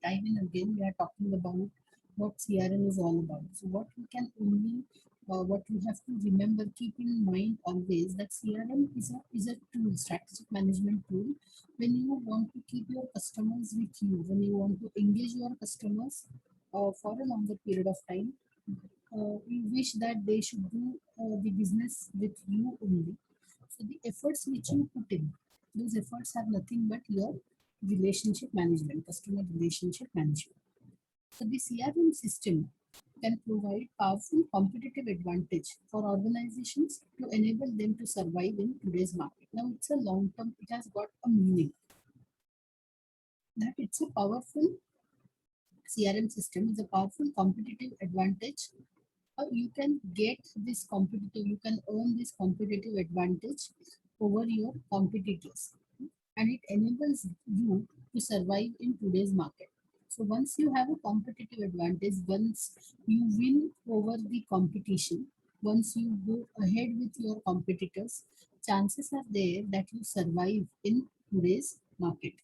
time and again we are talking about what CRM is all about. So what we can only what we have to remember, keep in mind always that CRM is a tool, strategic management tool. When you want to keep your customers with you, when you want to engage your customers for a longer period of time, you wish that they should do the business with you only. So the efforts which you put in, those efforts are nothing but your relationship management, customer relationship management. So the CRM system can provide powerful competitive advantage for organizations to enable them to survive in today's market. Now it's a long term, it has got a meaning that it's a powerful CRM system is a powerful competitive advantage. You can get this competitive, you can earn this competitive advantage over your competitors, and it enables you to survive in today's market. So once you have a competitive advantage, once you win over the competition, once you go ahead with your competitors, chances are there that you survive in today's market.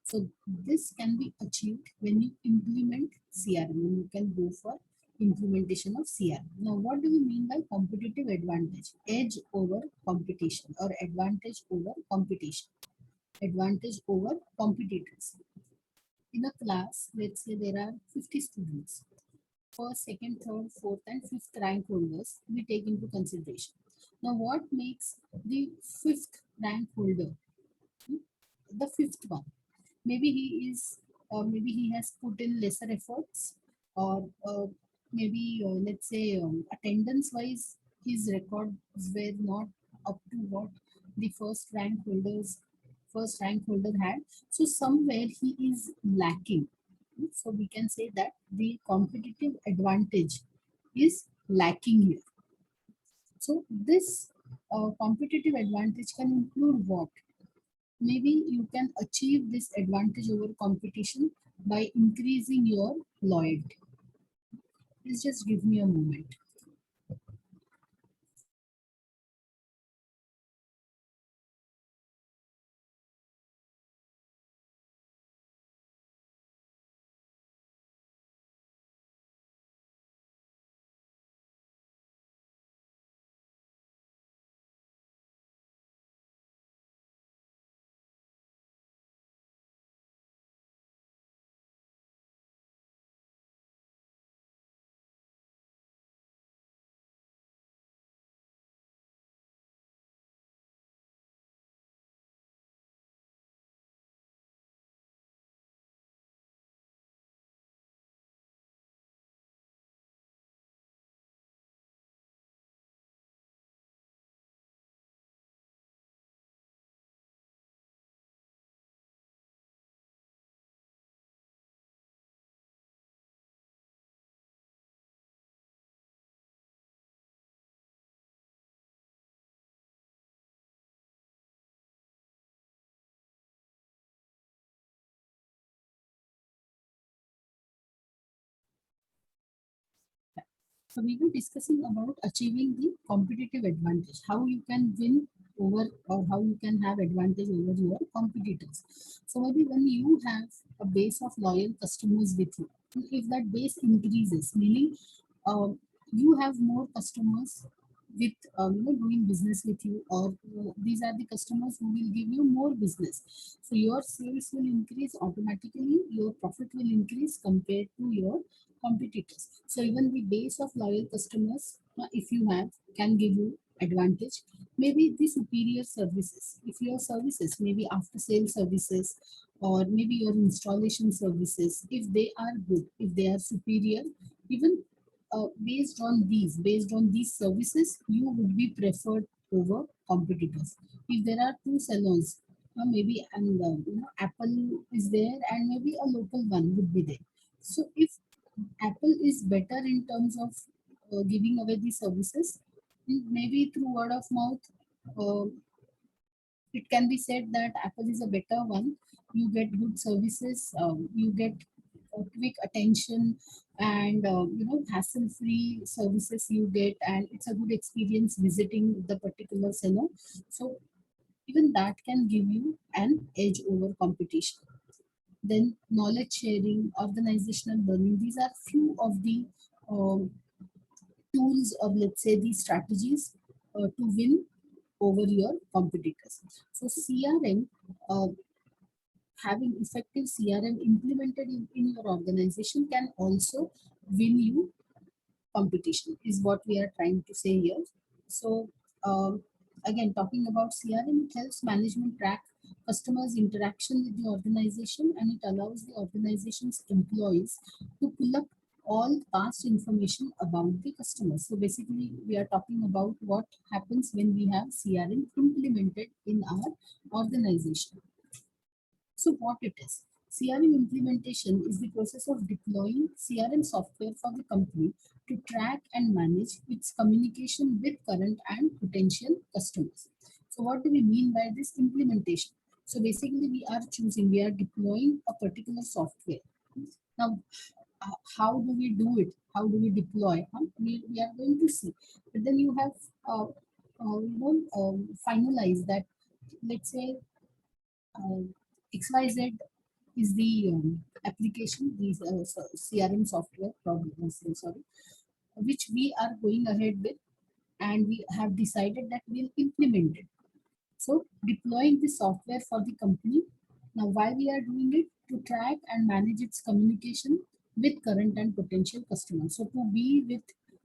So this can be achieved when you implement CRM, when you can go for implementation of CRM. Now, what do we mean by competitive advantage? Edge over competition or advantage over competition. Advantage over competitors. In a class, let's say there are 50 students. First, second, third, fourth, and fifth rank holders we take into consideration. Now, what makes the fifth rank holder the fifth one? Maybe he is, or maybe he has put in lesser efforts, or maybe let's say attendance wise, his records were not up to what the first rank holder had. So somewhere he is lacking. So we can say that the competitive advantage is lacking here. So this competitive advantage can include what? Maybe you can achieve this advantage over competition by increasing your loyalty. Please just give me a moment. So we were discussing about achieving the competitive advantage, how you can win over or how you can have advantage over your competitors. So maybe when you have a base of loyal customers with you, if that base increases, meaning uh, you have more customers with doing business with you, or these are the customers who will give you more business. So your sales will increase automatically, your profit will increase compared to your competitors. So even the base of loyal customers, if you have, can give you advantage. Maybe the superior services. If your services, maybe after sale services or maybe your installation services, if they are good, if they are superior, even based on these services, you would be preferred over competitors. If there are two salons, maybe and Apple is there, and maybe a local one would be there. So if Apple is better in terms of giving away the services, maybe through word of mouth, uh, it can be said that Apple is a better one. You get good services, you get quick attention, and hassle-free services you get, and it's a good experience visiting the particular salon. So even that can give you an edge over competition. then knowledge sharing, organizational learning. These are few of the um, tools, or let's say the strategies to win over your competitors. So CRM, uh, having effective CRM implemented in your organization can also win you competition, is what we are trying to say here. So again, talking about CRM, it helps management track customers' interaction with the organization, and it allows the organization's employees to pull up all past information about the customers. So basically, we are talking about what happens when we have CRM implemented in our organization. So what it is? CRM implementation is the process of deploying CRM software for the company to track and manage its communication with current and potential customers. So what do we mean by this implementation? So basically we are deploying a particular software. Now, how do we do it? How do we deploy? We are going to see. But then you have finalized that, let's say, uh, XYZ is the application, the CRM software, sorry, which we are going ahead with, and we have decided that we'll implement it. So deploying the software for the company. Now, why we are doing it? To track and manage its communication with current and potential customers. So to be with,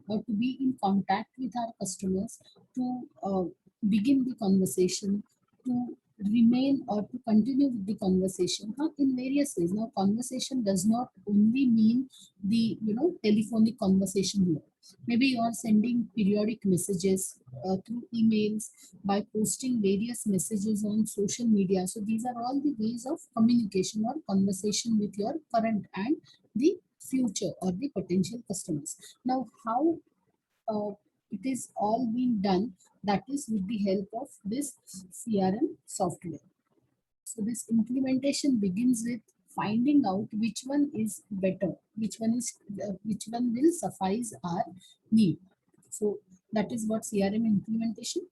or to be in contact with our customers, to begin the conversation, to remain or to continue with the conversation, in various ways. Now, conversation does not only mean the telephonic conversation here. Maybe you are sending periodic messages through emails, by posting various messages on social media. So these are all the ways of communication or conversation with your current and the future or the potential customers. Now, how it is all being done? That is with the help of this CRM software. So this implementation begins with finding out which one is better, which one will suffice our need. So that is what CRM implementation.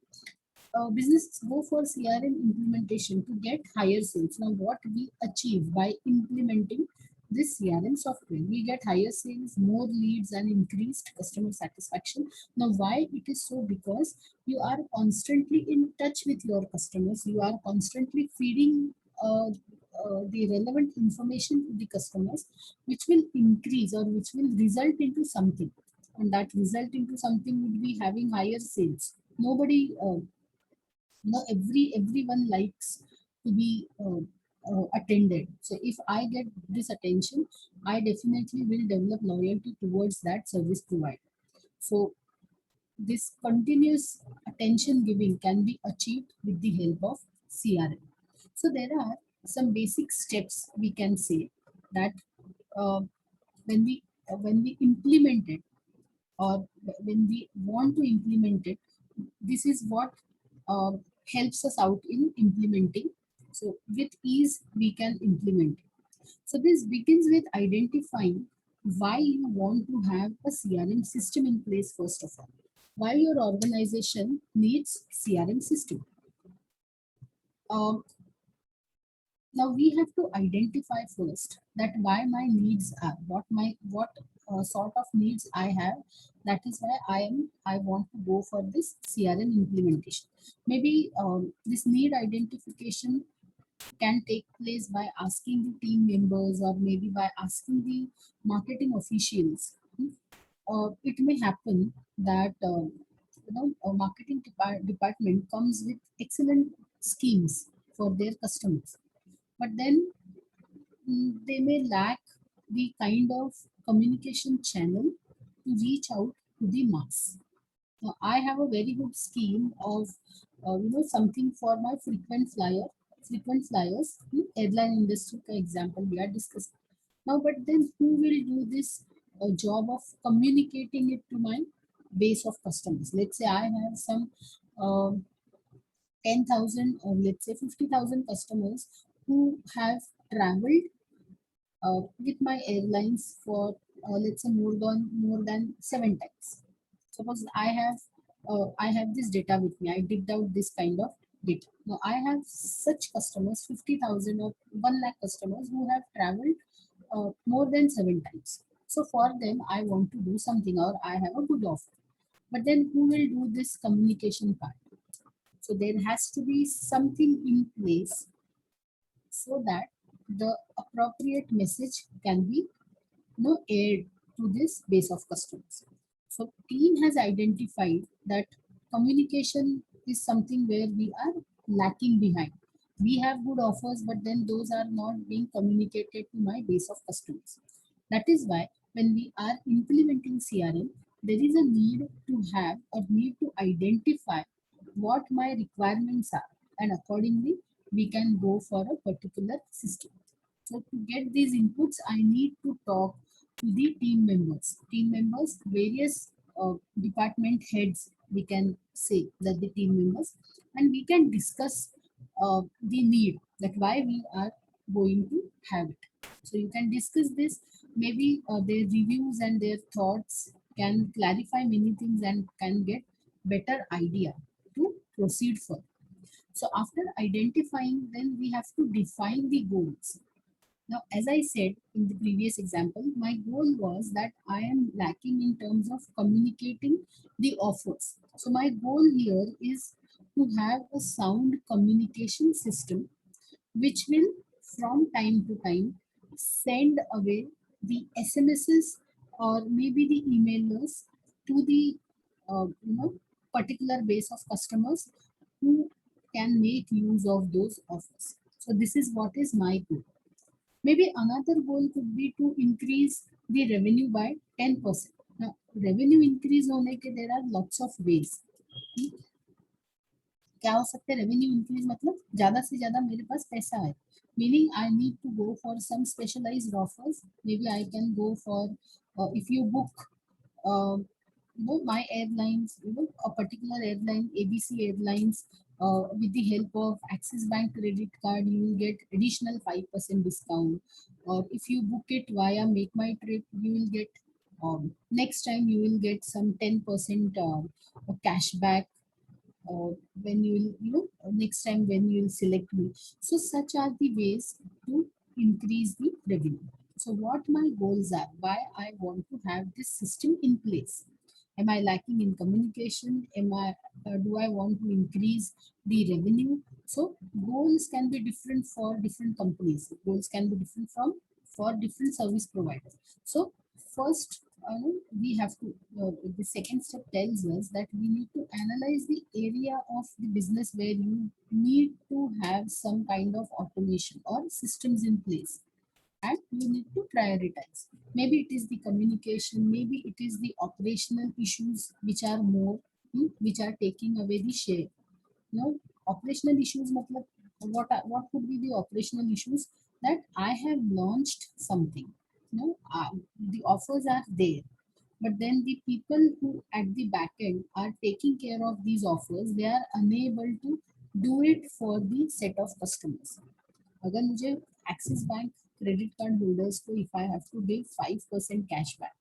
Businesses go for CRM implementation to get higher sales. Now, what we achieve by implementing this CRM software? We get higher sales, more leads, and increased customer satisfaction. Now, why it is so? Because you are constantly in touch with your customers. You are constantly feeding the relevant information to the customers, which will increase or which will result into something. And that result into something would be having higher sales. Nobody everyone likes to be attended. So if I get this attention, I definitely will develop loyalty towards that service provider. So this continuous attention giving can be achieved with the help of CRM. So there are some basic steps we can say that uh, when we implement it, or when we want to implement it, this is what uh, helps us out in implementing. So with ease, we can implement it. So this begins with identifying why you want to have a CRM system in place first of all. Why your organization needs CRM system. Um, Now we have to identify first that why my needs are, what sort of needs I have. That is why I want to go for this CRM implementation. Maybe this need identification can take place by asking the team members, or maybe by asking the marketing officials. It may happen that a marketing department comes with excellent schemes for their customers, but then they may lack the kind of communication channel to reach out to the mass. Now, I have a very good scheme of something for my frequent flyers, airline industry, for example, we are discussing now. But then, who will do this job of communicating it to my base of customers? Let's say I have some um 10,000, or let's say 50,000 customers who have traveled with my airlines for let's say more than 7 times. Suppose I have this data with me. I digged out this kind of data. Now I have such customers, 50,000 or 1 lakh customers who have traveled more than 7 times. So for them, I want to do something or I have a good offer. But then who will do this communication part? So there has to be something in place so that the appropriate message can be aired to this base of customers. So team has identified that communication is something where we are lacking behind. We have good offers, but then those are not being communicated to my base of customers. That is why when we are implementing CRM, there is a need to have or need to identify what my requirements are, and accordingly we can go for a particular system. So to get these inputs, I need to talk to the team members, various department heads, we can say that the team members, and we can discuss the need, that why we are going to have it. So you can discuss this, maybe their reviews and their thoughts can clarify many things and can get better idea to proceed further. So after identifying, then we have to define the goals. Now, as I said in the previous example, my goal was that I am lacking in terms of communicating the offers. So my goal here is to have a sound communication system which will from time to time send away the SMSs or maybe the emailers to the particular base of customers who can make use of those offers. So this is what is my goal. Maybe another goal could be to increase the revenue by 10%. Now, revenue increase होने के there are lots of ways. क्या हो सकते हैं revenue increase, मतलब ज्यादा से ज्यादा मेरे पास पैसा है, meaning I need to go for some specialised offers. Maybe I can go for if you book my airlines, a particular airline, ABC Airlines, with the help of Axis Bank credit card, you will get additional 5% discount. Or if you book it via Make My Trip, you will get next time you will get some 10% cash back when you will, next time when you will select me. So such are the ways to increase the revenue. So what my goals are, why I want to have this system in place. Am I lacking in communication? Am I do I want to increase the revenue? So goals can be different for different companies, goals can be different from for different service providers. So first, we have to the second step tells us that we need to analyze the area of the business where you need to have some kind of automation or systems in place, and you need to prioritize. Maybe it is the communication, maybe it is the operational issues which are more, which are taking away the share. Operational issues matlab, what could be the operational issues? That I have launched something, the offers are there, but then the people who at the back end are taking care of these offers, they are unable to do it for the set of customers. अगर मुझे axis bank credit card holders को if I have to give 5% cashback,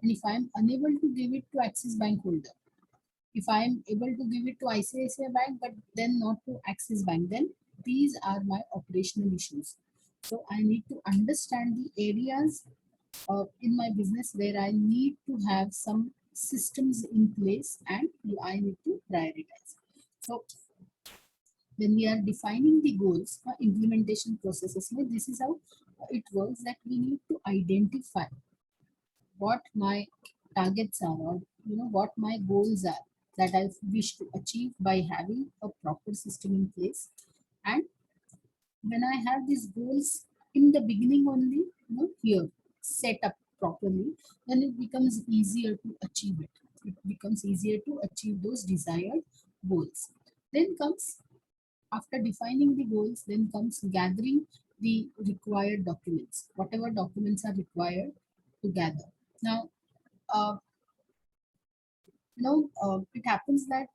and if I am unable to give it to Axis Bank holder, if I am able to give it to ICICI Bank but then not to Axis Bank, then these are my operational issues. So I need to understand the areas in my business where I need to have some systems in place, and I need to prioritize. So when we are defining the goals for implementation processes, this is how it works, that we need to identify what my targets are, or what my goals are that I wish to achieve by having a proper system in place. And when I have these goals in the beginning only, here set up properly, then it becomes easier to achieve it. It becomes easier to achieve those desired goals. Then comes, after defining the goals, then comes gathering the required documents, whatever documents are required to gather. Now, uh, it happens that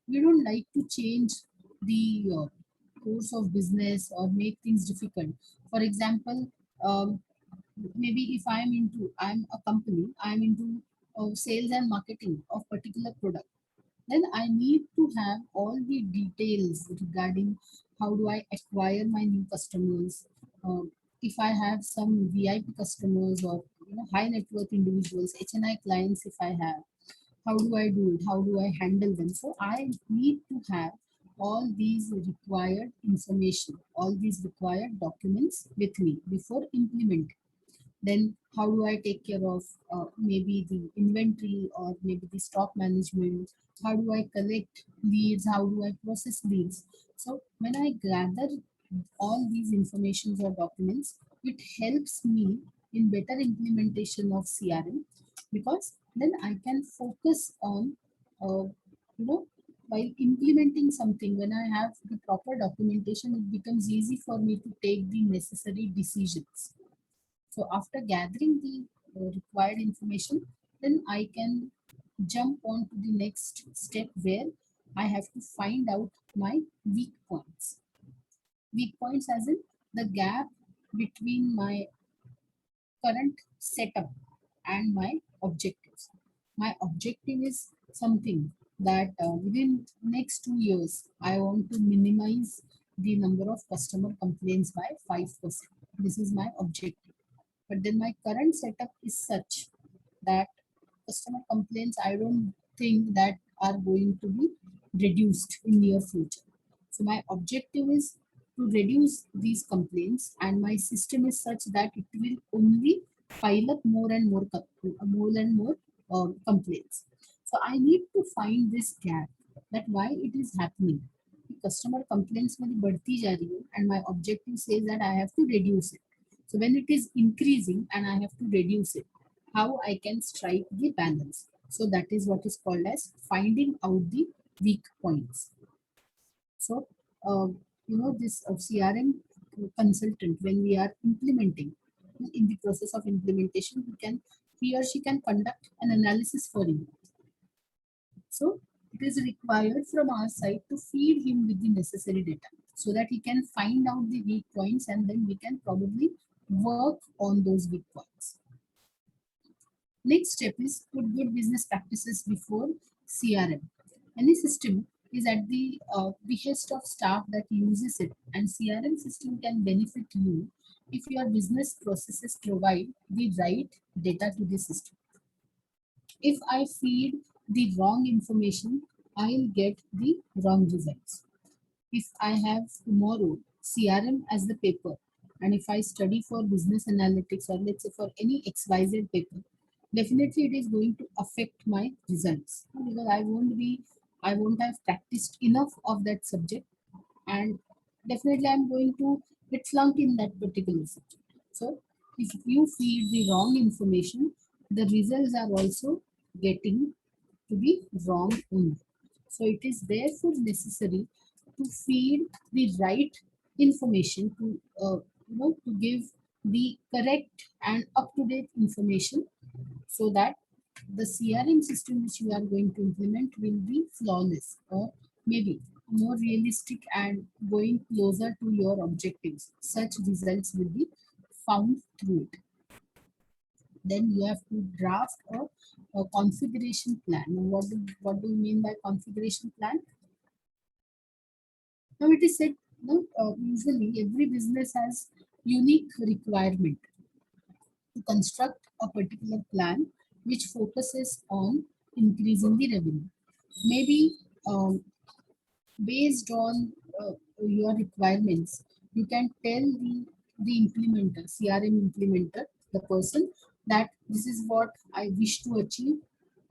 we don't like to change the course of business or make things difficult. For example, maybe if I'm a company, I'm into sales and marketing of particular product. Then I need to have all the details regarding how do I acquire my new customers. If I have some VIP customers or high net worth individuals, HNI clients, if I have, how do I do it? How do I handle them? So I need to have all these required information, all these required documents with me before implementing. Then how do I take care of maybe the inventory or maybe the stock management? How do I collect leads? How do I process leads? So when I gather all these informations or documents, it helps me in better implementation of CRM, because then I can focus on while implementing something. When I have the proper documentation, it becomes easy for me to take the necessary decisions. So after gathering the required information, then I can jump on to the next step where I have to find out my weak points. Weak points as in the gap between my current setup and my objectives. My objective is something that within next 2 years, I want to minimize the number of customer complaints by 5%. This is my objective. But then my current setup is such that customer complaints, I don't think that are going to be reduced in near future. So my objective is to reduce these complaints, and my system is such that it will only pile up more and more complaints. So I need to find this gap, that why it is happening. Customer complaints मेरी बढ़ती जा रही है and my objective says that I have to reduce it. So when it is increasing and I have to reduce it, how I can strike the balance. So that is what is called as finding out the weak points. So, this CRM consultant, when we are implementing, in the process of implementation, he or she can conduct an analysis for you. So it is required from our side to feed him with the necessary data so that he can find out the weak points, and then we can probably work on those weak points. Next step is put good business practices before CRM. Any system is at the behest of staff that uses it, and CRM system can benefit you if your business processes provide the right data to the system. If I feed the wrong information, I'll get the wrong results. If I have tomorrow CRM as the paper, and if I study for business analytics or let's say for any XYZ paper, definitely it is going to affect my results, because I won't have practiced enough of that subject, and definitely I'm going to get flunked in that particular subject. So if you feed the wrong information, the results are also getting to be wrong only. So it is therefore necessary to feed the right information, to give the correct and up-to-date information, so that the CRM system which you are going to implement will be flawless, or maybe more realistic and going closer to your objectives. Such results will be found through it. Then you have to draft a configuration plan. Now, what do you mean by configuration plan? Now it is said, usually every business has unique requirement to construct a particular plan which focuses on increasing the revenue. Maybe based on your requirements, you can tell the implementer, CRM implementer, the person, that this is what I wish to achieve.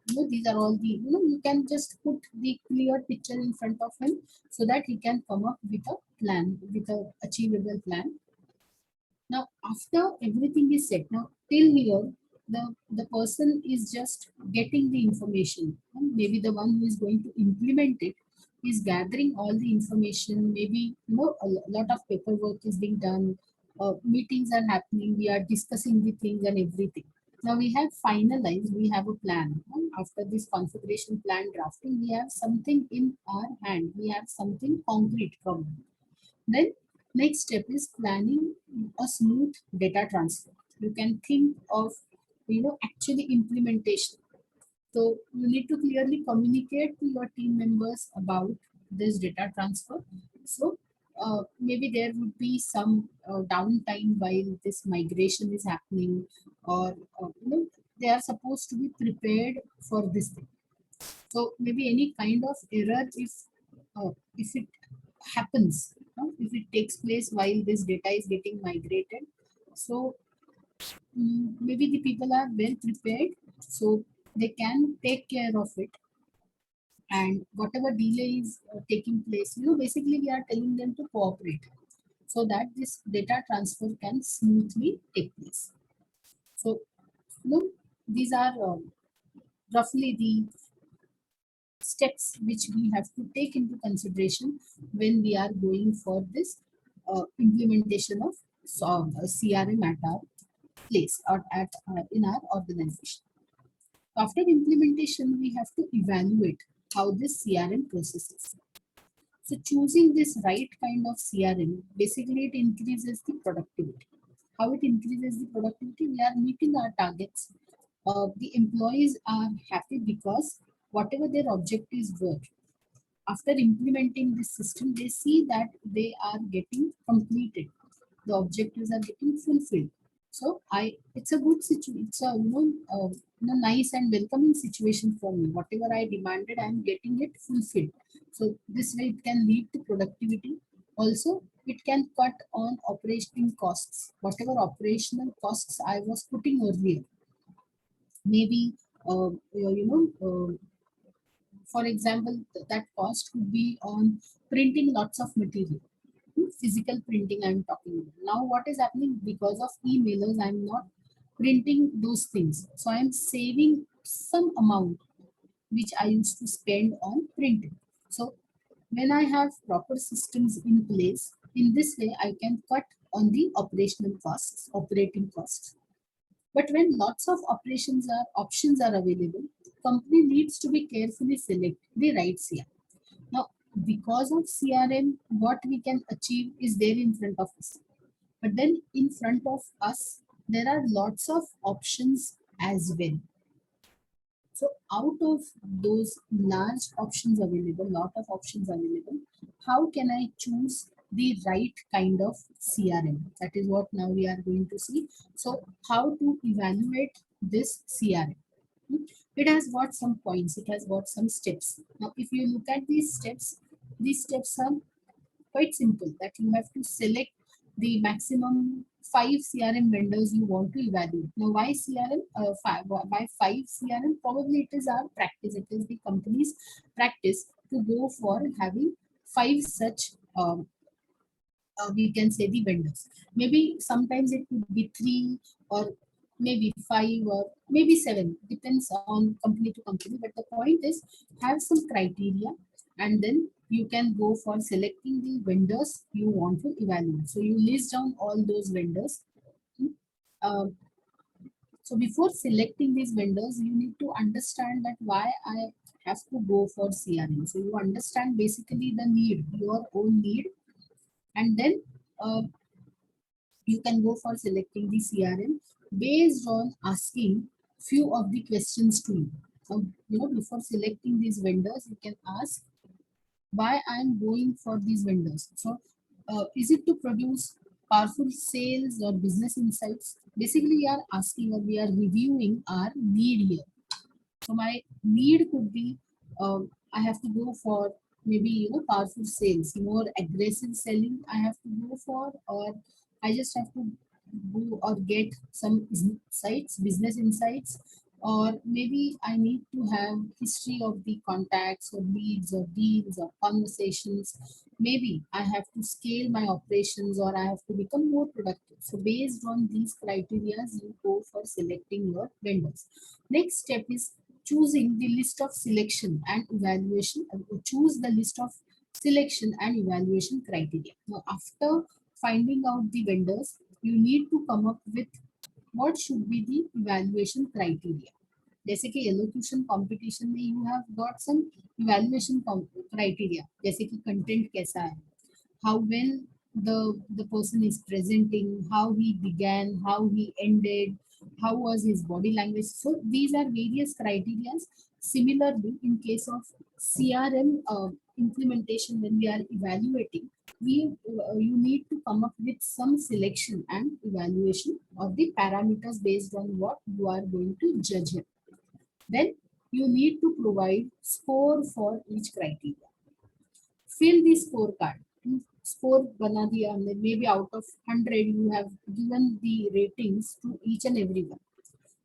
These are all the, you can just put the clear picture in front of him so that he can come up with a plan, with a achievable plan. Now, after everything is set, now till here, the person is just getting the information. And maybe the one who is going to implement it is gathering all the information. Maybe a lot of paperwork is being done. Meetings are happening. We are discussing the things and everything. Now we have finalized. We have a plan. After this configuration plan drafting, we have something in our hand. We have something concrete from him. Then next step is planning a smooth data transfer. You can think of actually implementation. So you need to clearly communicate to your team members about this data transfer. So maybe there would be some downtime while this migration is happening, or they are supposed to be prepared for this thing. So maybe any kind of error, if it happens, if it takes place while this data is getting migrated, so maybe the people are well prepared, so they can take care of it. And whatever delay is taking place, basically we are telling them to cooperate so that this data transfer can smoothly take place. So these are roughly the steps which we have to take into consideration when we are going for this implementation of CRM at our place, or at in our organization. After implementation, we have to evaluate how this CRM processes. So choosing this right kind of CRM, basically it increases the productivity. How it increases the productivity? We are meeting our targets. The employees are happy because whatever their objectives were, after implementing this system, they see that they are getting completed. The objectives are getting fulfilled. So it's a good situation. It's a nice and welcoming situation for me. Whatever I demanded, I am getting it fulfilled. So this way, it can lead to productivity. Also, it can cut on operating costs. Whatever operational costs I was putting earlier, maybe for example, that cost could be on printing lots of material. Physical printing I'm talking about. Now what is happening, because of emailers, I'm not printing those things. So I'm saving some amount which I used to spend on printing. So when I have proper systems in place, in this way I can cut on the operational costs, operating costs. But when lots of options are available, company needs to be carefully select the right CRM. Now, because of CRM, what we can achieve is there in front of us. But then in front of us, there are lots of options as well. So out of those large options available, lot of options available, how can I choose the right kind of CRM? That is what now we are going to see. So how to evaluate this CRM? Hmm? It has got some points, it has got some steps. Now, if you look at these steps are quite simple, that you have to select the maximum 5 CRM vendors you want to evaluate. Now, why CRM? Why 5 CRM? Probably it is our practice. It is the company's practice to go for having 5 such we can say the vendors. Maybe sometimes it could be 3, or maybe 5, or maybe 7, depends on company to company. But the point is, have some criteria, and then you can go for selecting the vendors you want to evaluate. So you list down all those vendors. Hmm. Um, so before selecting these vendors, you need to understand that why I have to go for CRM. So you understand basically the need, your own need, and then uh, you can go for selecting the CRM based on asking few of the questions to you. So, before selecting these vendors, you can ask why I'm going for these vendors. So, is it to produce powerful sales or business insights? Basically, we are asking, or we are reviewing our need here. So my need could be, I have to go for maybe powerful sales, more aggressive selling I have to go for, or I just have to go or get some insights, business insights, or maybe I need to have history of the contacts or leads or deals or conversations. Maybe I have to scale my operations, or I have to become more productive. So based on these criteria, you go for selecting your vendors. Next step is choosing the list of selection and evaluation. Choose the list of selection and evaluation criteria. Now, after finding out the vendors, you need to come up with what should be the evaluation criteria. जैसे कि elocution competition में you have got some evaluation criteria, जैसे कि content कैसा है, how well the person is presenting, how he began, how he ended, how was his body language. So these are various criteria. Similarly, in case of CRM implementation, when we are evaluating, we you need to come up with some selection and evaluation of the parameters based on what you are going to judge him. Then you need to provide score for each criteria. Fill the scorecard. Score बना दिया हमने, maybe out of 100 you have given the ratings to each and every one.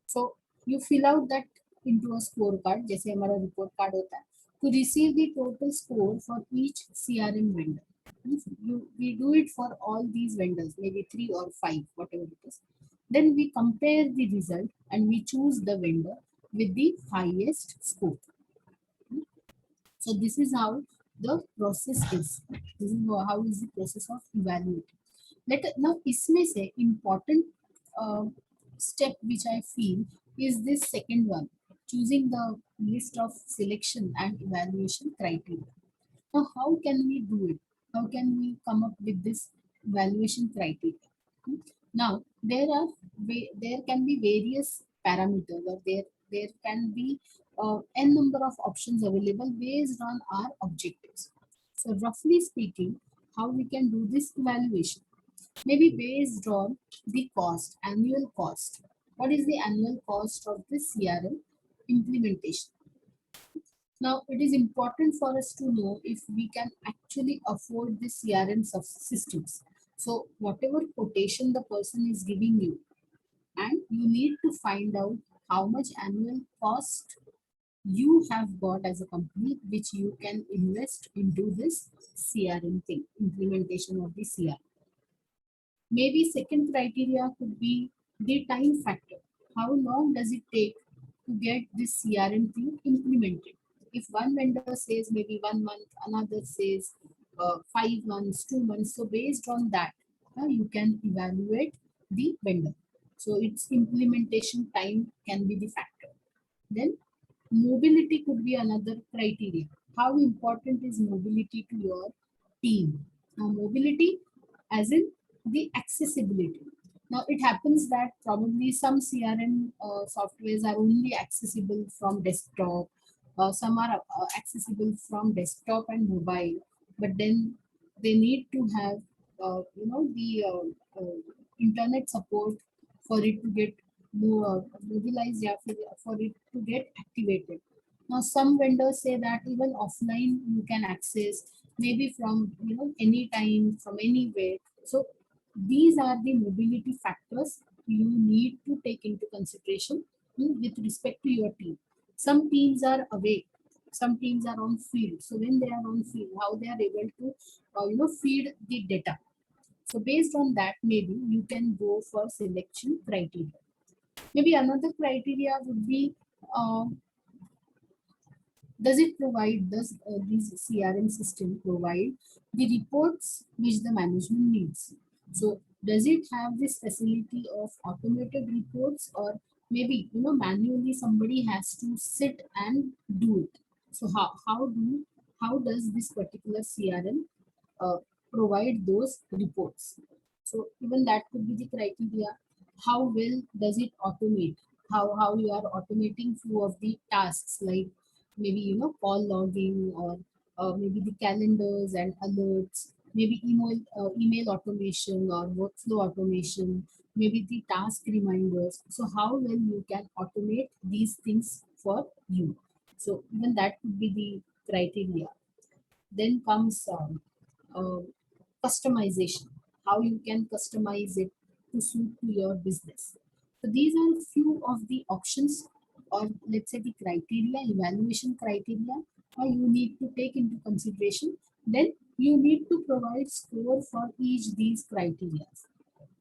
So you fill out that into a scorecard जैसे हमारा report card होता है, to receive the total score for each CRM vendor. We do it for all these vendors, maybe 3 or 5, whatever it is. Then we compare the result and we choose the vendor with the highest score. So this is how the process is. This is how is the process of evaluating. Now इसमें से important step which I feel is this second one, choosing the list of selection and evaluation criteria. Now how can we do it? How can we come up with this evaluation criteria? Now there can be various parameters, or there can be n number of options available based on our objectives. So roughly speaking, how we can do this evaluation? Maybe based on the cost, annual cost. What is the annual cost of this CRM implementation? Now, it is important for us to know if we can actually afford the CRM systems. So, whatever quotation the person is giving you, and you need to find out how much annual cost you have got as a company, which you can invest into this CRM thing, implementation of the CRM. Maybe second criteria could be the time factor. How long does it take to get this CRM thing implemented? If one vendor says maybe 1 month, another says 5 months, 2 months. So based on that, you can evaluate the vendor. So its implementation time can be the factor. Then mobility could be another criteria. How important is mobility to your team? Now, mobility as in the accessibility. Now, it happens that probably some CRM softwares are only accessible from desktop, some are accessible from desktop and mobile, but then they need to have, the internet support for it to get mobilized, yeah, for it to get activated. Now, some vendors say that even offline you can access, maybe from anytime, from anywhere. So these are the mobility factors you need to take into consideration with respect to your team. Some teams are away, some teams are on field. So when they are on field, how they are able to feed the data. So based on that, maybe you can go for selection criteria. Maybe another criteria would be, does this CRM system provide the reports which the management needs? So does it have this facility of automated reports, or maybe manually somebody has to sit and do it? So how does this particular CRM uh, provide those reports? So even that could be the criteria. How well does it automate? How you are automating few of the tasks, like maybe call logging, or maybe the calendars and alerts, maybe email automation or workflow automation, maybe the task reminders. So how well you can automate these things for you? So even that could be the criteria. Then comes uh, customization, how you can customize it to suit to your business. So these are few of the options, or let's say the criteria, evaluation criteria, you need to take into consideration. Then you need to provide score for each these criteria.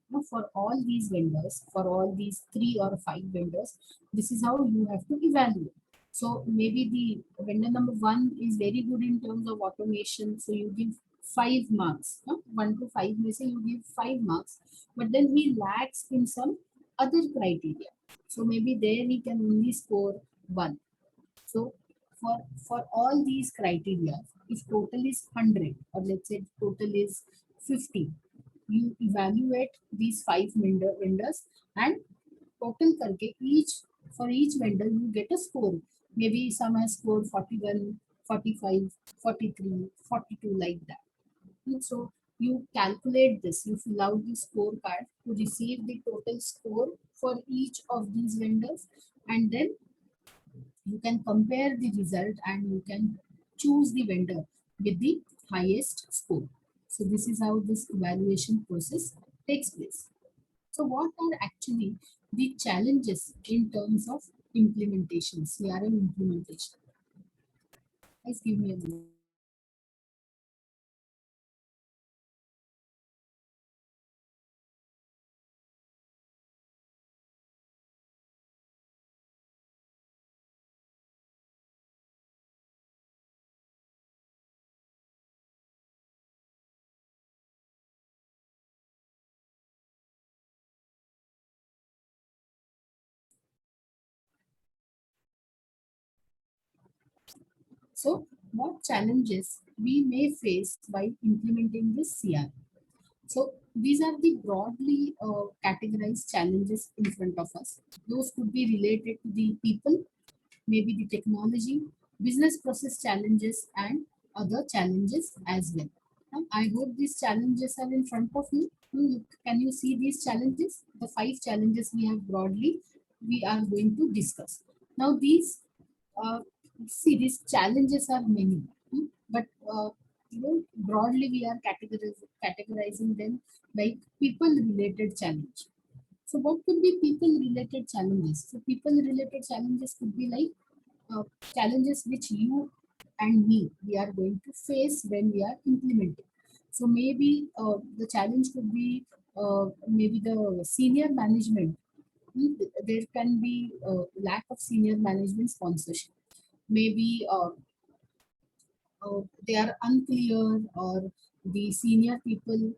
Now, for all these vendors, for all these 3 or 5 vendors, this is how you have to evaluate. So maybe the vendor number 1 is very good in terms of automation, so you give 5 marks. 1 to 5, may say you give 5 marks, but then he lacks in some other criteria. So maybe there he can only score 1. So for all these criteria, if total is 100, or let's say total is 50. You evaluate these five vendors and total करके each for each vendor you get a score. Maybe some has scored 41, 45, 43, 42 like that. And so you calculate this, you fill out the scorecard to receive the total score for each of these vendors, and then you can compare the result and you can choose the vendor with the highest score. So this is how this evaluation process takes place. So what are actually the challenges in terms of implementation, CRM implementation? Guys, give me a minute. So what challenges we may face while implementing this CRM? So these are the broadly categorized challenges in front of us. Those could be related to the people, maybe the technology, business process challenges, and other challenges as well. I hope these challenges are in front of you. Can you see these challenges? The five challenges we have broadly, we are going to discuss. Now these, uh, see, these challenges are many, but broadly we are categorizing them like people related challenge. So what could be people related challenges? So people related challenges could be like uh, challenges which you and me we are going to face when we are implementing. So maybe the challenge could be maybe the senior management. There can be lack of senior management sponsorship. Maybe they are unclear, or the senior people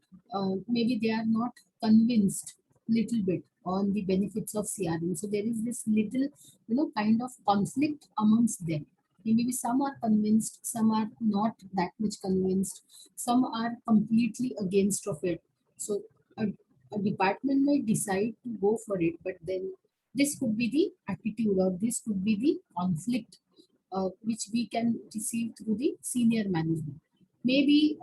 maybe they are not convinced little bit on the benefits of CRM. So there is this little kind of conflict amongst them. Maybe some are convinced, some are not that much convinced, some are completely against of it. So a, a department may decide to go for it, but then this could be the attitude, or this could be the conflict which we can receive through the senior management. Maybe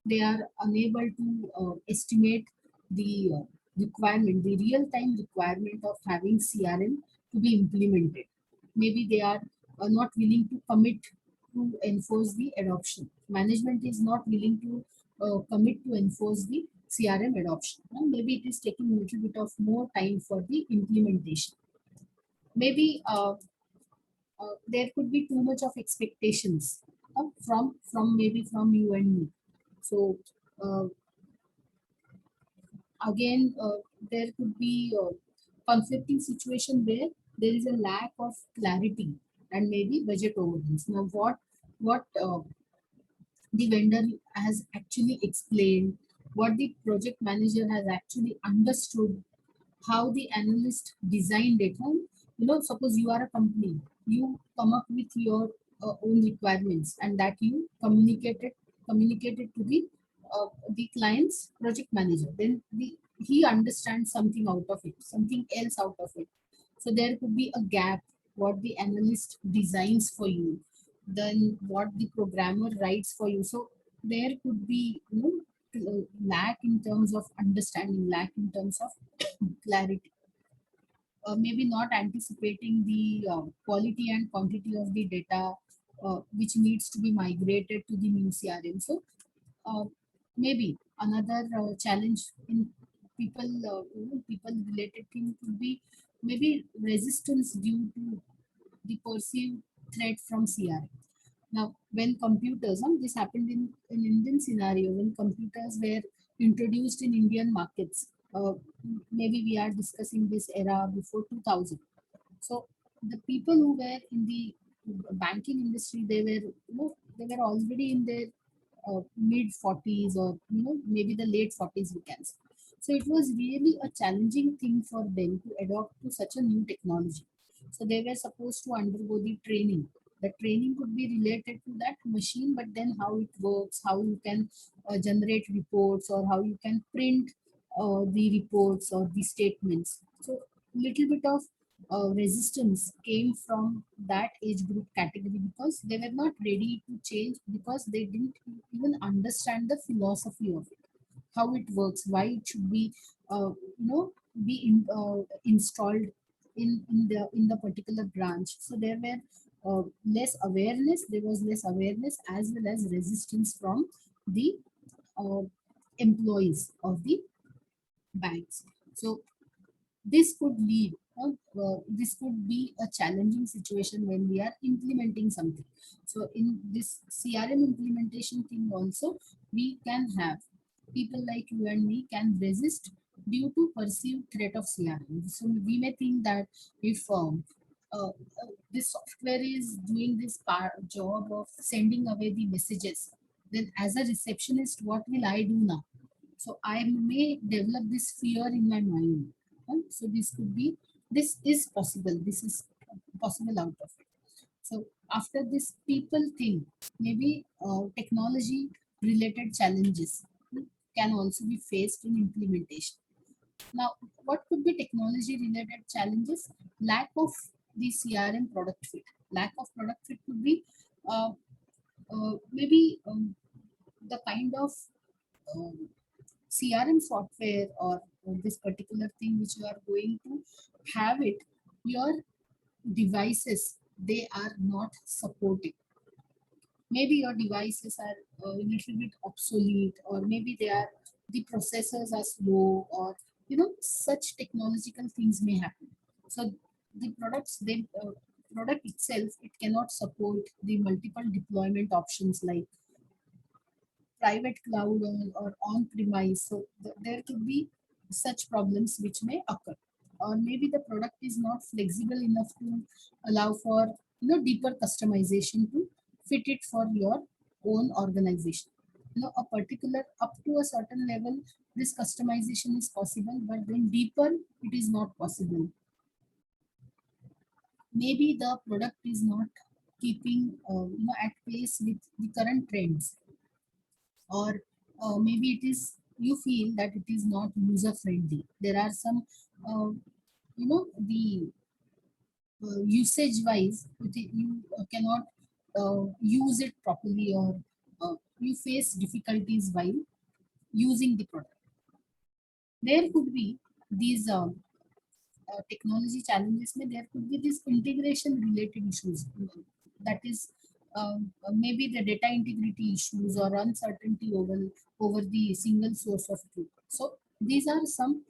they are unable to estimate the requirement, the real-time requirement of having CRM to be implemented. Maybe they are not willing to commit to enforce the adoption. Management is not willing to commit to enforce the CRM adoption. Maybe it is taking a little bit of more time for the implementation. Maybe there could be too much of expectations from maybe from you and me. So uh, again, there could be conflicting situation where there is a lack of clarity and maybe budget overruns. Now what the vendor has actually explained, what the project manager has actually understood, how the analyst designed it. And suppose you are a company, you come up with your own requirements, and that you communicated to the client's project manager. Then he understands something out of it, something else out of it. So there could be a gap, what the analyst designs for you, then what the programmer writes for you. So there could be lack in terms of understanding, lack in terms of clarity, maybe not anticipating the quality and quantity of the data which needs to be migrated to the new CRM. So uh, maybe another challenge in people related thing could be maybe resistance due to the perceived threat from CRM. Now, when computers, this happened in Indian scenario, when computers were introduced in Indian markets, maybe we are discussing this era before 2000. So the people who were in the banking industry, they were already in their mid 40s, or maybe the late 40s we can say. So it was really a challenging thing for them to adopt to such a new technology. So they were supposed to undergo the training. The training could be related to that machine, but then how it works, how you can generate reports, or how you can print the reports or the statements. So little bit of resistance came from that age group category, because they were not ready to change, because they didn't even understand the philosophy of it, how it works, why it should be you know installed in the particular branch. So there were less awareness, there was less awareness as well as resistance from the uh, employees of the banks. So this could be a challenging situation when we are implementing something. So in this CRM implementation thing also, we can have people like you and me can resist due to perceived threat of CRM. So we may think that if this software is doing this job of sending away the messages, then as a receptionist, what will I do now? So I may develop this fear in my mind. So this is possible. This is possible out of it. So after this people thing, maybe technology related challenges can also be faced in implementation. Now, what could be technology related challenges? Lack of the CRM product fit. Lack of product fit could be uh, maybe the kind of um, CRM software or this particular thing which you are going to have it, your devices, they are not supporting. Maybe your devices are a little bit obsolete, or maybe they are the processors are slow, or such technological things may happen. So the product itself, it cannot support the multiple deployment options like private cloud or on premise. So there could be such problems which may occur, or maybe the product is not flexible enough to allow for deeper customization to fit it for your own organization. A particular up to a certain level, this customization is possible, but then deeper it is not possible. Maybe the product is not keeping at pace with the current trends, or maybe it is you feel that it is not user friendly. There are some the usage wise you cannot use it properly, or you face difficulties while using the product. There could be these technology challenges. There could be these integration related issues, that is maybe the data integrity issues or uncertainty over the single source of truth. So these are some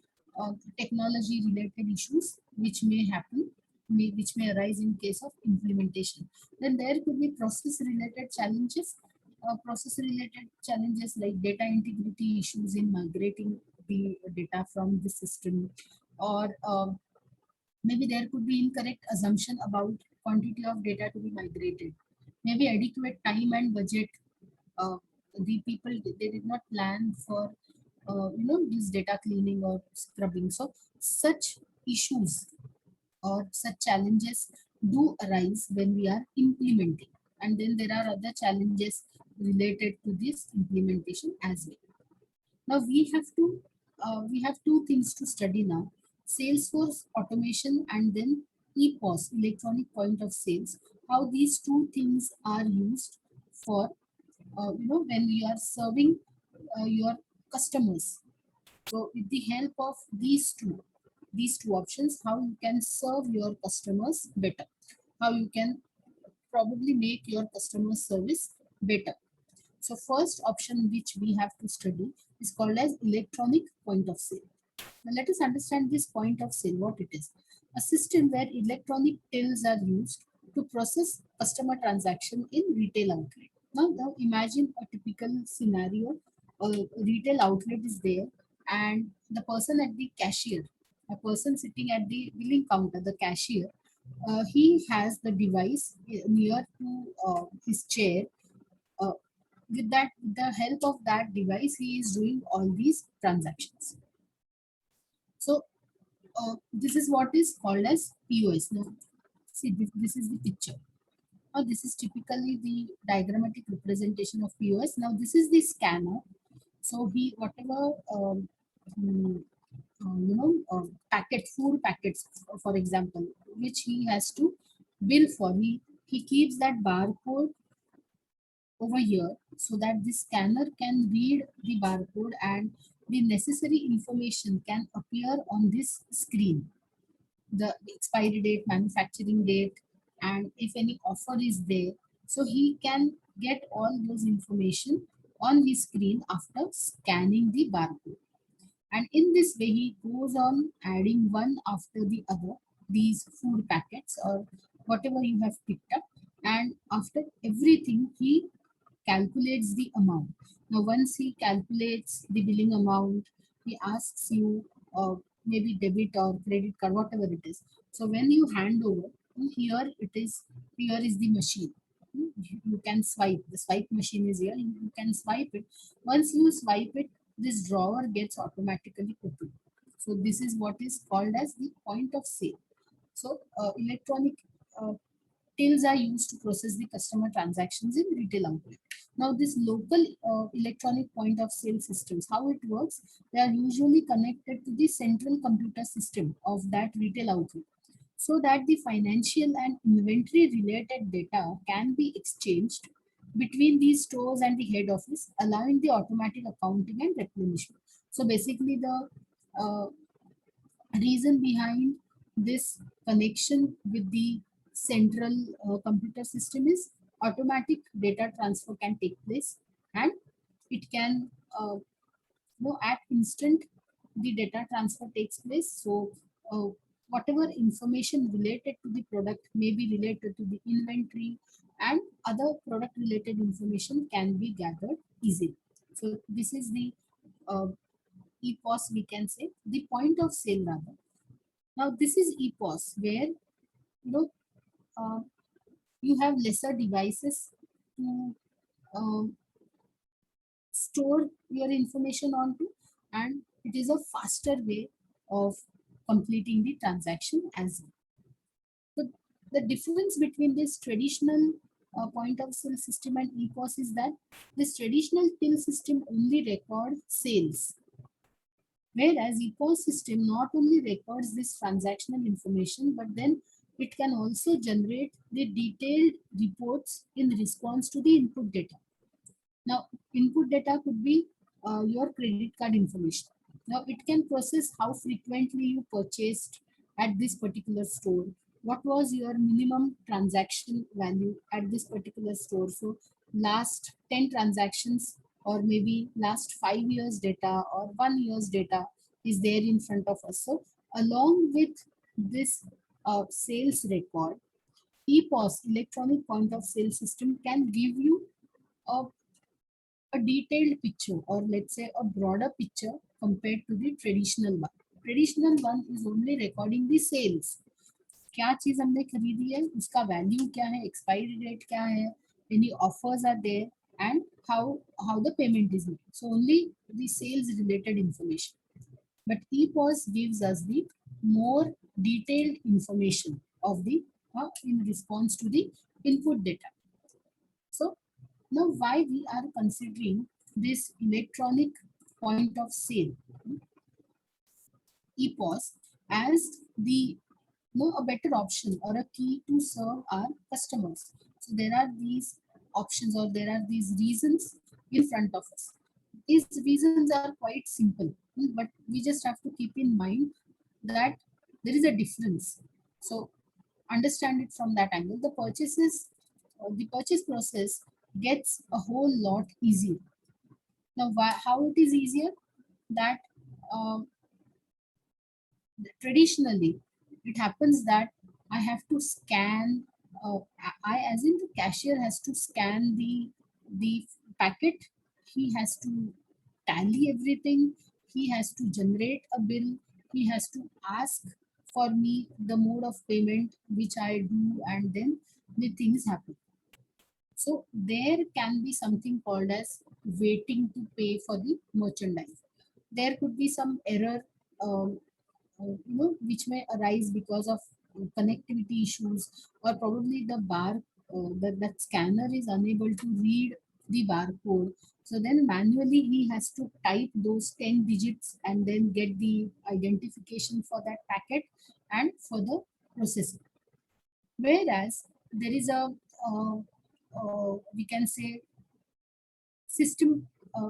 technology related issues which may happen, which may arise in case of implementation. Then there could be process related challenges. Process related challenges like data integrity issues in migrating the data from the system, or maybe there could be incorrect assumption about quantity of data to be migrated. Maybe adequate time and budget. Uh, the people, they did not plan for this data cleaning or scrubbing. So such issues or such challenges do arise when we are implementing. And then there are other challenges related to this implementation as well. Now we have two things to study now: Salesforce automation and then EPOS, electronic point of sales. How these two things are used for when we are serving your customers. So with the help of these two options, how you can serve your customers better, how you can probably make your customer service better. So first option which we have to study is called as electronic point of sale. Now let us understand this point of sale, what it is. A system where electronic tills are used to process customer transaction in retail outlet. Now imagine a typical scenario. A retail outlet is there, and the person at the cashier, a person sitting at the billing counter, the cashier, he has the device near to his chair. uh, with the help of that device, he is doing all these transactions. So this is what is called as POS. Now see, this is the picture. Now this is typically the diagrammatic representation of POS. Now this is the scanner. So he whatever mm, packet food packets, for example, which he has to bill for. He keeps that barcode over here so that the scanner can read the barcode and the necessary information can appear on this screen. The expiry date, manufacturing date, and if any offer is there. So he can get all those information on his screen after scanning the barcode. And in this way, he goes on adding one after the other, these food packets or whatever you have picked up. And after everything, he calculates the amount. Now, once he calculates the billing amount, he asks you maybe debit or credit card, whatever it is. So when you hand over, here is the machine. You can swipe. The swipe machine is here. You can swipe it. Once you swipe it, this drawer gets automatically opened. So this is what is called as the point of sale. So electronic uh, tills are used to process the customer transactions in retail outlet. Now, this local electronic point of sale systems, how it works, they are usually connected to the central computer system of that retail outlet so that the financial and inventory related data can be exchanged between these stores and the head office, allowing the automatic accounting and replenishment. So basically, the uh, reason behind this connection with the central computer system is automatic data transfer can take place, and it can at instant the data transfer takes place. So uh, whatever information related to the product may be related to the inventory and other product related information can be gathered easily. So this is the uh, EPOS, we can say, the point of sale rather. Now this is EPOS where know uh, you have lesser devices to um, store your information onto, and it is a faster way of completing the transaction as well. So the difference between this traditional point of sale system and EPOS is that this traditional till system only records sales, whereas ecosystem not only records this transactional information, but then it can also generate the detailed reports in response to the input data. Now, input data could be your credit card information. Now, it can process how frequently you purchased at this particular store. What was your minimum transaction value at this particular store? So, last 10 transactions, or maybe last 5 years data or 1 year's data is there in front of us. So, along with this sales record, EPOS, electronic point of sale system, can give you a detailed picture, or let's say a broader picture compared to the traditional one. Traditional one is only recording the sales. क्या चीज हमने खरीदी है, उसका value क्या है, expiry date क्या है, any offers are there, and how the payment is made. So only the sales related information. But EPOS gives us the more detailed information of the in response to the input data. So now why we are considering this electronic point of sale, EPOS, as the a better option or a key to serve our customers. So there are these options, or there are these reasons in front of us. These reasons are quite simple, but we just have to keep in mind that there is a difference. So understand it from that angle. The purchase process gets a whole lot easier. Now, how it is easier? That um, traditionally it happens that I have to scan. I, as in the cashier, has to scan the packet. He has to tally everything. He has to generate a bill. He has to ask for me the mode of payment which I do, and then the things happen. So there can be something called as waiting to pay for the merchandise. There could be some error, which may arise because of connectivity issues, or probably the bar. that scanner is unable to read the barcode. So then manually he has to type those 10 digits and then get the identification for that packet and for the processing. Whereas there is a we can say system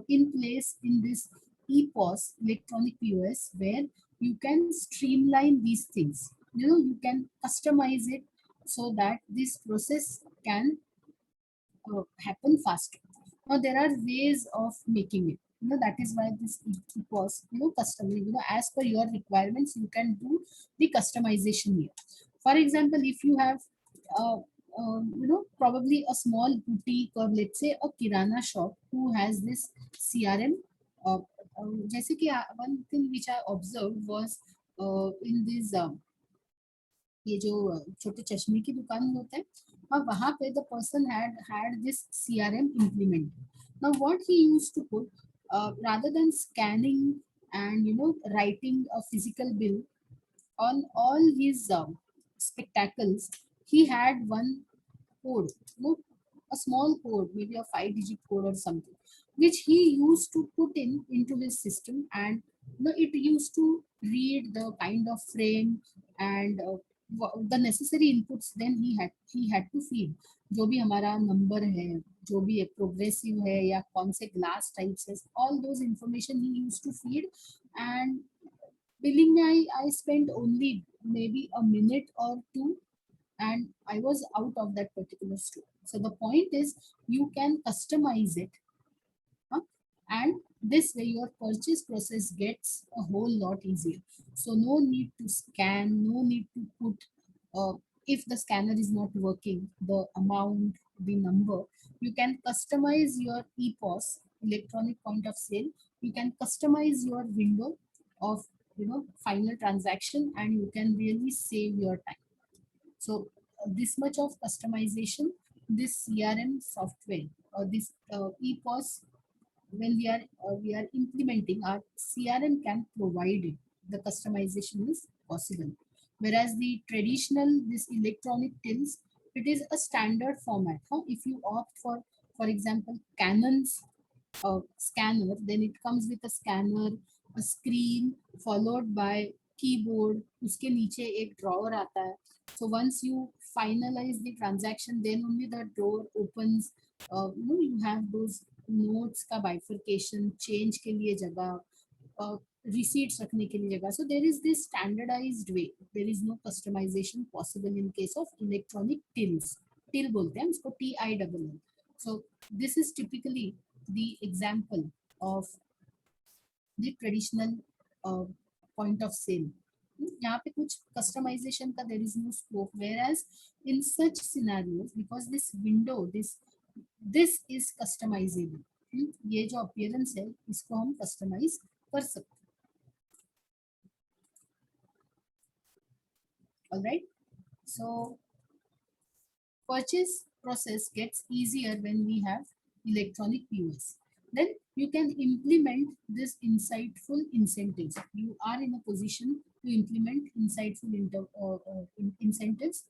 in place in this EPOS, electronic POS, where you can streamline these things. You know, you can customize it so that this process can happen faster. Now there are ways of making it. You know, that is why this EPOS, custom, as per your requirements, you can do the customization here. For example, if you have uh, probably a small boutique, or let's say a kirana shop who has this CRM. Uh, जैसे कि one thing which I observed was in this ये जो छोटे चश्मे की दुकान होता है, हाँ वहाँ पे the person had this CRM implemented. Now what he used to put, rather than scanning and writing a physical bill on all his spectacles, he had one code, a small code, maybe a 5-digit code or something, which he used to put in into his system, and it used to read the kind of frame and the necessary inputs. Then he had to feed जो भी हमारा number है, जो भी progressive है या कौन से ग्लास टाइप्स है, all those information he used to feed. And billing में I spent only maybe a minute or two, and I was out of that particular store. So the point is you can customize it, huh? And this way your purchase process gets a whole lot easier. So no need to scan, no need to put, if the scanner is not working, the amount, the number, you can customize your EPOS, electronic point of sale. You can customize your window of final transaction, and you can really save your time. So this much of customization, this CRM software or this EPOS, when we are implementing, our CRM can provide it. The customization is possible. Whereas the traditional, this electronic tills, it is a standard format. Huh? If you opt for example, Canon's scanner, then it comes with a scanner, a screen, followed by keyboard, उसके नीचे एक drawer आता है. So once you finalize the transaction, then only the drawer opens. You have those notes का bifurcation, change के लिए जगह, receipts रखने के लिए जगह. So there is this standardized way. There is no customization possible in case of electronic tills. Till बोलते हैं इसको, TILL. So this is typically the example of the traditional uh, point of sale. यहाँ पे कुछ customization का there is no scope, whereas in such scenarios, because this window, this is customizable. ये जो appearance है इसको हम customize कर सकते हैं. All right, so purchase process gets easier when we have electronic POS. Then you can implement this insightful incentives. You are in a position to implement insightful incentives.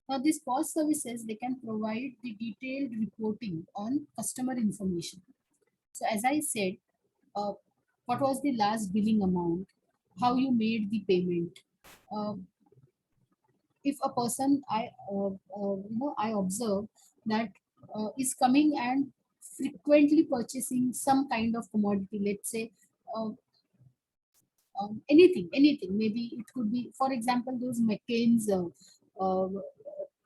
Now, these POS services, they can provide the detailed reporting on customer information. So, as I said, uh, what was the last billing amount, how you made the payment, uh, if a person I observe that is coming and frequently purchasing some kind of commodity, let's say uh, anything, maybe it could be, for example, those McCain's uh,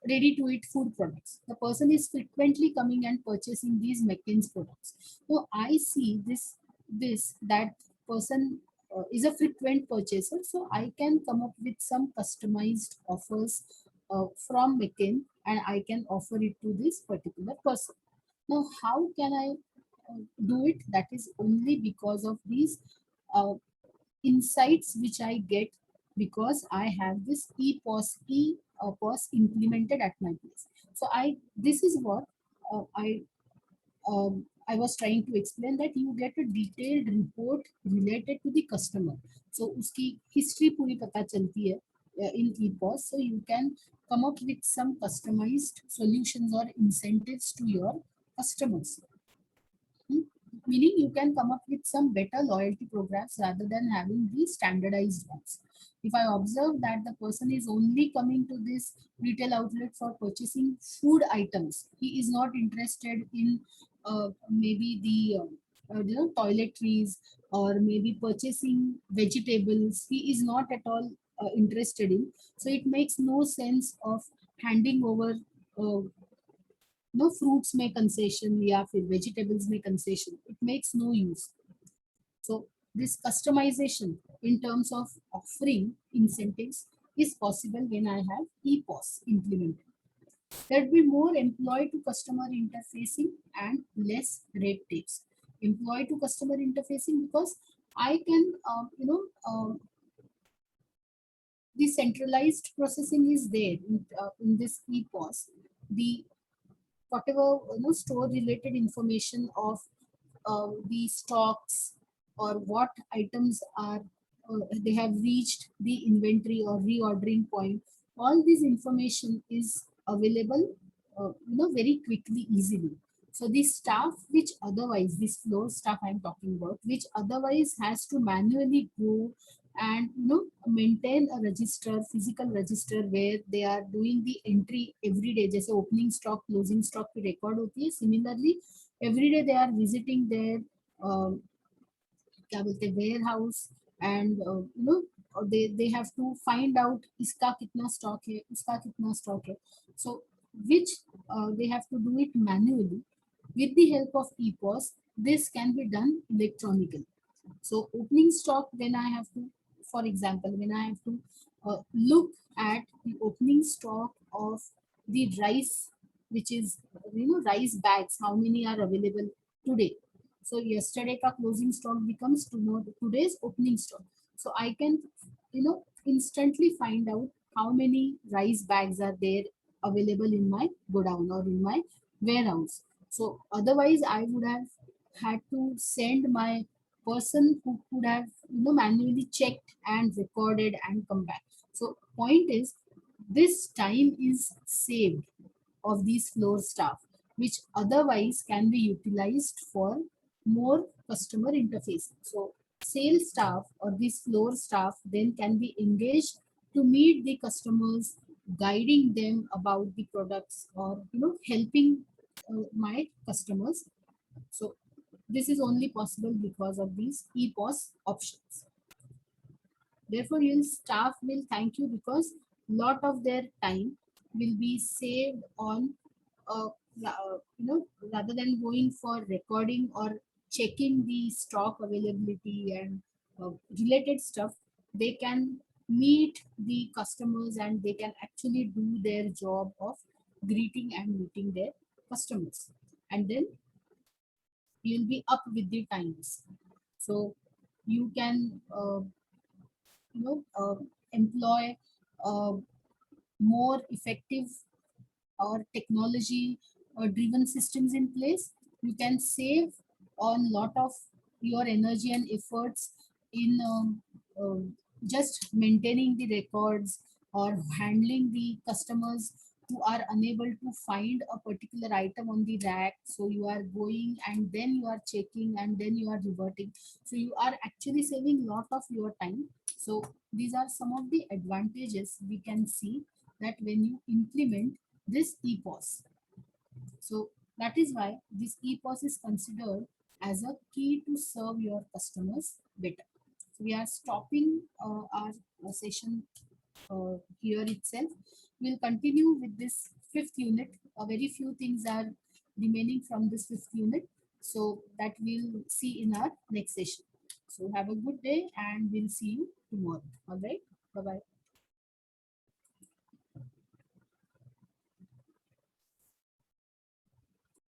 ready to eat food products. The person is frequently coming and purchasing these McCain's products. So I see this that person is a frequent purchaser, so I can come up with some customized offers from McCain, and I can offer it to this particular person. Now how can I do it? That is only because of these uh, insights which I get, because I have this EPOS implemented at my place. So this is what I was trying to explain, that you get a detailed report related to the customer. So उसकी history पूरी पता चलती है. in EPOS. So you can come up with some customized solutions or incentives to your customers. Hmm? Meaning you can come up with some better loyalty programs rather than having the standardized ones. If I observe that the person is only coming to this retail outlet for purchasing food items, he is not interested in maybe the toiletries or maybe purchasing vegetables. He is not at all interested in. So it makes no sense of handing over no fruits may concession या फिर vegetables may concession. It makes no use. So this customization in terms of offering incentives is possible when I have EPOS implemented. There will be more employee to customer interfacing and less red tapes. Employee to customer interfacing because I can the centralized processing is there in this EPOS. The whatever store related information of the stocks or what items are they have reached the inventory or reordering point, all this information is available very quickly, easily. So the staff which otherwise, this floor staff I'm talking about, which otherwise has to manually go and maintain a register, physical register where they are doing the entry every day, जैसे opening stock closing stock की record होती है, similarly every day they are visiting their uh, क्या बोलते हैं warehouse and they have to find out इसका कितना stock है, उसका कितना stock है. So which they have to do it manually. With the help of EPOS, this can be done electronically. So opening stock, when I have to, for example, when I have to look at the opening stock of the rice, which is rice bags, how many are available today. So yesterday ka closing stock becomes tomorrow today's opening stock. So I can instantly find out how many rice bags are there available in my godown or in my warehouse. So otherwise I would have had to send my person who could have manually checked and recorded and come back. So point is this time is saved of these floor staff, which otherwise can be utilized for more customer interfacing. So sales staff or this floor staff then can be engaged to meet the customers, guiding them about the products or helping my customers. So this is only possible because of these EPOS options. Therefore, your staff will thank you because lot of their time will be saved on, rather than going for recording or checking the stock availability and related stuff, they can meet the customers and they can actually do their job of greeting and meeting their customers. And then you'll be up with the times. So you can employ uh, more effective or technology driven systems in place. You can save on lot of your energy and efforts in just maintaining the records or handling the customers who are unable to find a particular item on the rack. So you are going and then you are checking and then you are reverting. So you are actually saving lot of your time. So these are some of the advantages we can see that when you implement this EPOS. So that is why this EPOS is considered as a key to serve your customers better. So we are stopping our session here itself. We'll continue with this fifth unit. A very few things are remaining from this fifth unit. So that we'll see in our next session. So have a good day and we'll see you tomorrow. All right. Bye-bye.